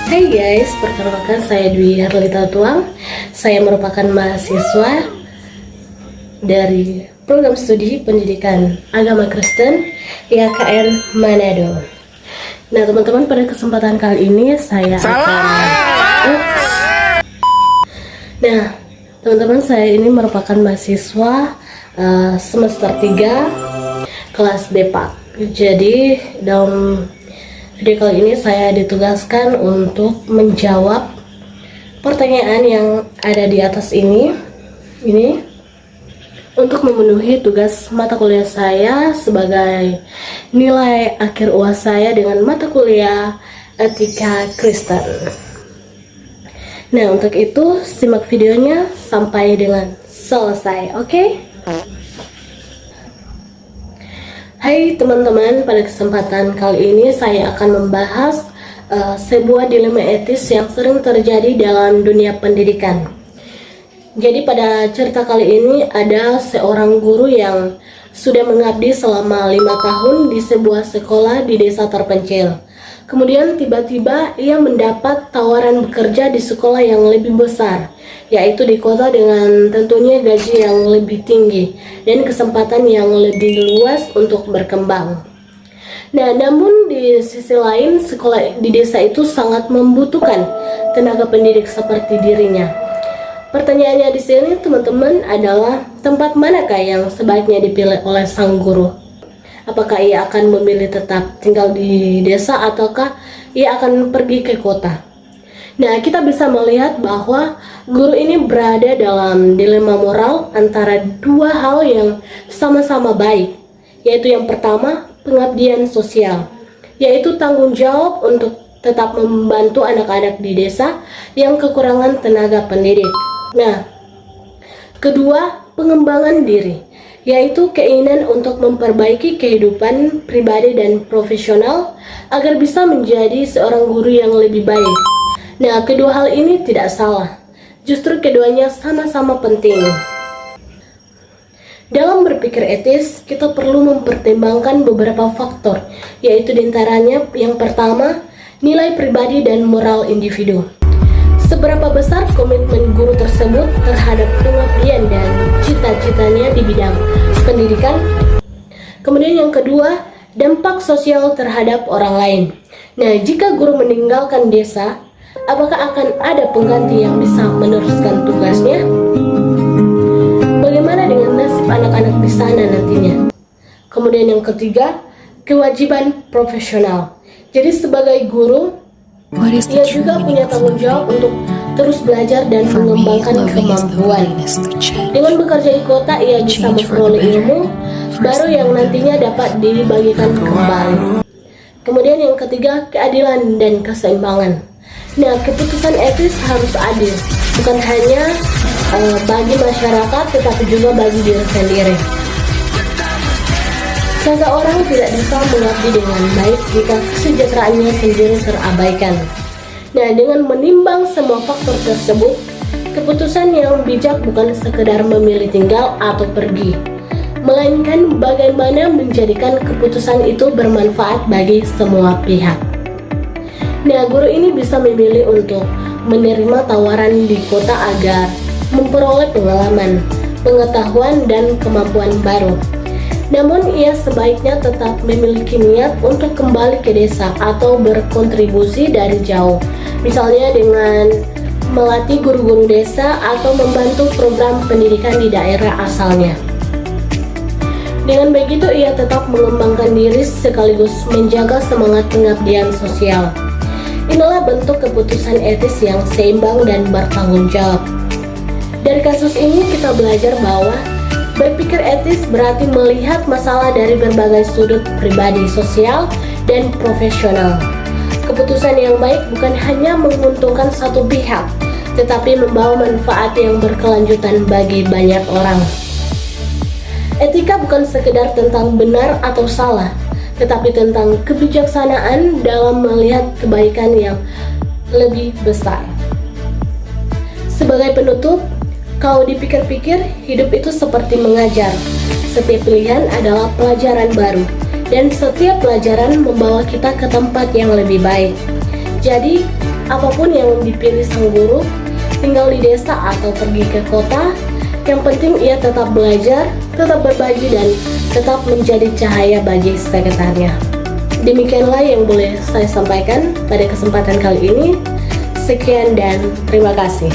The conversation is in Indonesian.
Hai guys, perkenalkan saya Dwi Herlita Tuang. Saya merupakan mahasiswa dari program studi pendidikan agama Kristen IAKN Manado. Nah teman-teman, pada kesempatan kali ini saya teman-teman, saya ini merupakan mahasiswa semester 3 kelas BPAK. Jadi dalam video kali ini saya ditugaskan untuk menjawab pertanyaan yang ada di atas ini untuk memenuhi tugas mata kuliah saya sebagai nilai akhir UAS saya dengan mata kuliah Etika Kristen. Nah, untuk itu simak videonya sampai dengan selesai, oke? Hai teman-teman, pada kesempatan kali ini saya akan membahas sebuah dilema etis yang sering terjadi dalam dunia pendidikan. Jadi pada cerita kali ini ada seorang guru yang sudah mengabdi selama 5 tahun di sebuah sekolah di desa terpencil. Kemudian tiba-tiba ia mendapat tawaran bekerja di sekolah yang lebih besar, yaitu di kota dengan tentunya gaji yang lebih tinggi dan kesempatan yang lebih luas untuk berkembang. Nah, namun di sisi lain sekolah di desa itu sangat membutuhkan tenaga pendidik seperti dirinya. Pertanyaannya di sini teman-teman adalah tempat manakah yang sebaiknya dipilih oleh sang guru? Apakah ia akan memilih tetap tinggal di desa ataukah ia akan pergi ke kota? Nah, kita bisa melihat bahwa guru ini berada dalam dilema moral antara dua hal yang sama-sama baik, yaitu yang pertama, pengabdian sosial, yaitu tanggung jawab untuk tetap membantu anak-anak di desa yang kekurangan tenaga pendidik. Nah, kedua, pengembangan diri, yaitu keinginan untuk memperbaiki kehidupan pribadi dan profesional agar bisa menjadi seorang guru yang lebih baik. Nah, kedua hal ini tidak salah, justru keduanya sama-sama penting. Dalam berpikir etis, kita perlu mempertimbangkan beberapa faktor, yaitu diantaranya yang pertama, nilai pribadi dan moral individu. Seberapa besar komitmen guru tersebut terhadap pengabdian dan cita-citanya di bidang pendidikan. Kemudian yang kedua, dampak sosial terhadap orang lain. Nah, jika guru meninggalkan desa, apakah akan ada pengganti yang bisa meneruskan tugasnya? Bagaimana dengan nasib anak-anak di sana nantinya? Kemudian yang ketiga, kewajiban profesional. Jadi sebagai guru, ia juga punya tanggung jawab untuk terus belajar dan mengembangkan kemampuan. Dengan bekerja di kota, ia bisa memperoleh ilmu baru yang nantinya dapat dibagikan kembali. Kemudian yang ketiga, keadilan dan keseimbangan. Nah, keputusan etis harus adil, bukan hanya bagi masyarakat, tetapi juga bagi diri sendiri. Seseorang tidak bisa mengabdi dengan baik jika kesejahteraannya sendiri terabaikan. Nah, dengan menimbang semua faktor tersebut, keputusan yang bijak bukan sekedar memilih tinggal atau pergi, melainkan bagaimana menjadikan keputusan itu bermanfaat bagi semua pihak. Nah, guru ini bisa memilih untuk menerima tawaran di kota agar memperoleh pengalaman, pengetahuan, dan kemampuan baru. Namun ia sebaiknya tetap memiliki niat untuk kembali ke desa atau berkontribusi dari jauh, misalnya dengan melatih guru-guru desa atau membantu program pendidikan di daerah asalnya. Dengan begitu ia tetap mengembangkan diri sekaligus menjaga semangat pengabdian sosial. Inilah bentuk keputusan etis yang seimbang dan bertanggung jawab. Dari kasus ini kita belajar bahwa berpikir etis berarti melihat masalah dari berbagai sudut pribadi, sosial, dan profesional. Keputusan yang baik bukan hanya menguntungkan satu pihak, tetapi membawa manfaat yang berkelanjutan bagi banyak orang. Etika bukan sekedar tentang benar atau salah, tetapi tentang kebijaksanaan dalam melihat kebaikan yang lebih besar. Sebagai penutup, kalau dipikir-pikir, hidup itu seperti mengajar. Setiap pilihan adalah pelajaran baru, dan setiap pelajaran membawa kita ke tempat yang lebih baik. Jadi, apapun yang dipilih sang guru, tinggal di desa atau pergi ke kota, yang penting ia tetap belajar, tetap berbagi, dan tetap menjadi cahaya bagi sekitarnya. Demikianlah yang boleh saya sampaikan pada kesempatan kali ini. Sekian dan terima kasih.